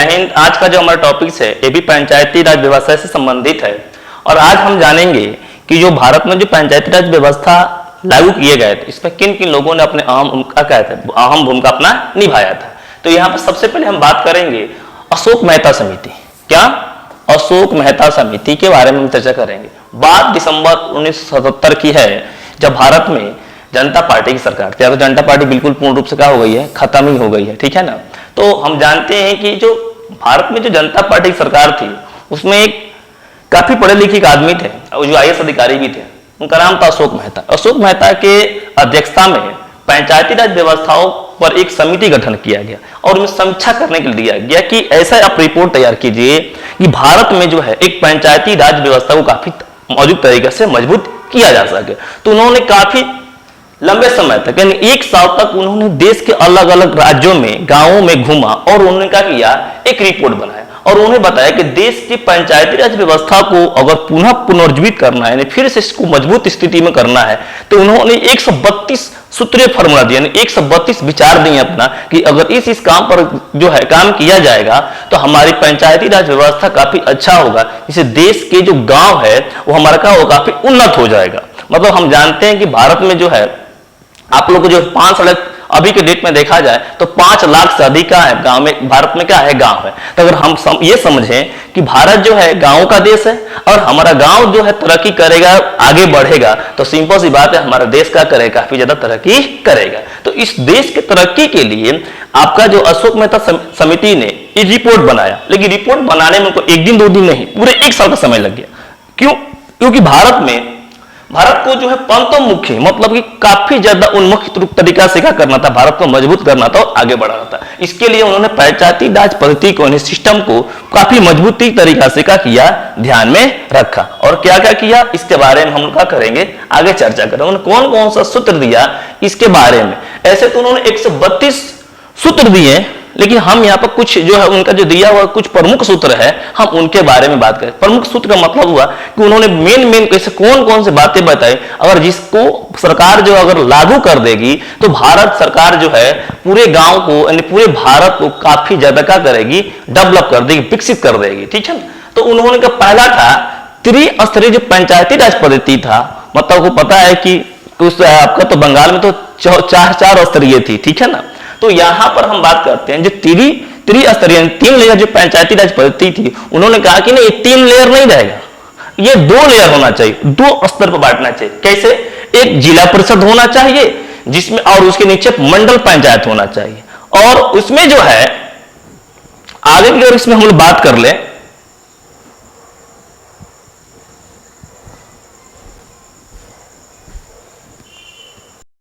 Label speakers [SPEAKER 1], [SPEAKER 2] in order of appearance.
[SPEAKER 1] हिंद। आज का जो हमारा टॉपिक है ये भी पंचायती राज व्यवस्था से संबंधित है और आज हम जानेंगे कि जो भारत में जो पंचायती राज व्यवस्था लागू किए गए थे इसमें किन किन लोगों ने अपने अहम भूमिका अपना निभाया था। तो यहाँ पर सबसे पहले हम बात करेंगे अशोक मेहता समिति। क्या अशोक मेहता समिति के बारे में हम चर्चा करेंगे। बात दिसंबर 1977 की है जब भारत में जनता पार्टी की सरकार थी। तो जनता पार्टी बिल्कुल पूर्ण रूप से क्या हो गई है, खत्म ही हो गई है, ठीक है ना। तो हम जानते हैं कि जो भारत में जो जनता पार्टी की सरकार थी उसमें एक काफी पढ़े लिखे आदमी थे और जो IAS अधिकारी भी थे, उनका नाम था अशोक मेहता। अशोक मेहता के अध्यक्षता में पंचायती राज व्यवस्थाओं पर एक समिति गठन किया गया और उनमें समीक्षा करने के लिए दिया गया कि ऐसा आप रिपोर्ट तैयार कीजिए कि भारत में जो है एक पंचायती राज व्यवस्था को काफी मौजूद तरीके से मजबूत किया जा सके। तो उन्होंने काफी लंबे समय तक यानी 1 साल तक उन्होंने देश के अलग अलग राज्यों में गांवों में घूमा और उन्होंने क्या किया, एक रिपोर्ट बनाया और उन्हें बताया कि देश की पंचायती राज व्यवस्था को अगर पुनः पुनर्जीवित करना है यानी फिर से इसको मजबूत स्थिति में करना है तो उन्होंने 132 सूत्रीय फॉर्मूला दिया, यानी 132 विचार दिए अपना कि अगर इस काम पर जो है काम किया जाएगा तो हमारी पंचायती राज व्यवस्था काफी अच्छा होगा, जिससे देश के जो गांव है वो हमारा क्या होगा, काफी उन्नत हो जाएगा। मतलब हम जानते हैं कि भारत में जो है आप लोग को जो 5 सड़क अभी के डेट में देखा जाए तो 5 लाख से अधिक का है गांव में, भारत में क्या है, गांव है। तो अगर हम ये समझें कि भारत जो है गांव का देश है और हमारा गांव जो है तरक्की करेगा, आगे बढ़ेगा, तो सिंपल सी बात है हमारा देश क्या करेगा, काफी ज्यादा तरक्की करेगा। तो इस देश के तरक्की के लिए आपका जो अशोक मेहता समिति ने ये रिपोर्ट बनाया, लेकिन रिपोर्ट बनाने में उनको 1 दिन 2 दिन नहीं, पूरे 1 साल का समय लग गया। क्यों? क्योंकि भारत को जो है पंतोमुखी मतलब कि काफी ज्यादा उन्मुख तरीका से क्या करना था, भारत को मजबूत करना था और आगे बढ़ाना था। इसके लिए उन्होंने पंचायती राज पद्धति को, सिस्टम को काफी मजबूती तरीका से क्या किया, ध्यान में रखा। और क्या क्या किया इसके बारे में हम क्या करेंगे, आगे चर्चा करेंगे। उन्होंने कौन कौन सा सूत्र दिया इसके बारे में। ऐसे तो उन्होंने 132 सूत्र दिए, लेकिन हम यहाँ पर कुछ जो है उनका जो दिया हुआ कुछ प्रमुख सूत्र है हम उनके बारे में बात करें। प्रमुख सूत्र का मतलब हुआ कि उन्होंने मेन कैसे कौन कौन से बातें बताई, अगर जिसको सरकार जो अगर लागू कर देगी तो भारत सरकार जो है पूरे गांव को यानी पूरे भारत को काफी ज्यादा क्या करेगी, डेवलप कर देगी, विकसित कर देगी, ठीक है। तो उन्होंने का पहला था त्रिस्तरीय जो पंचायती राज पद्धति था। मतलब को पता है कि आपका तो बंगाल में तो 4 स्तरीय थी, ठीक है ना। तो यहां पर हम बात करते हैं जो त्रिस्तरीय 3 लेयर जो पंचायती राज पद्धति थी, उन्होंने कहा कि नहीं ये 3 लेयर नहीं रहेगा, ये 2 लेयर होना चाहिए, 2 स्तर पर बांटना चाहिए। कैसे? एक जिला परिषद होना चाहिए जिसमें, और उसके नीचे मंडल पंचायत होना चाहिए। और उसमें जो है आगे की अगर इसमें हम लोग बात कर ले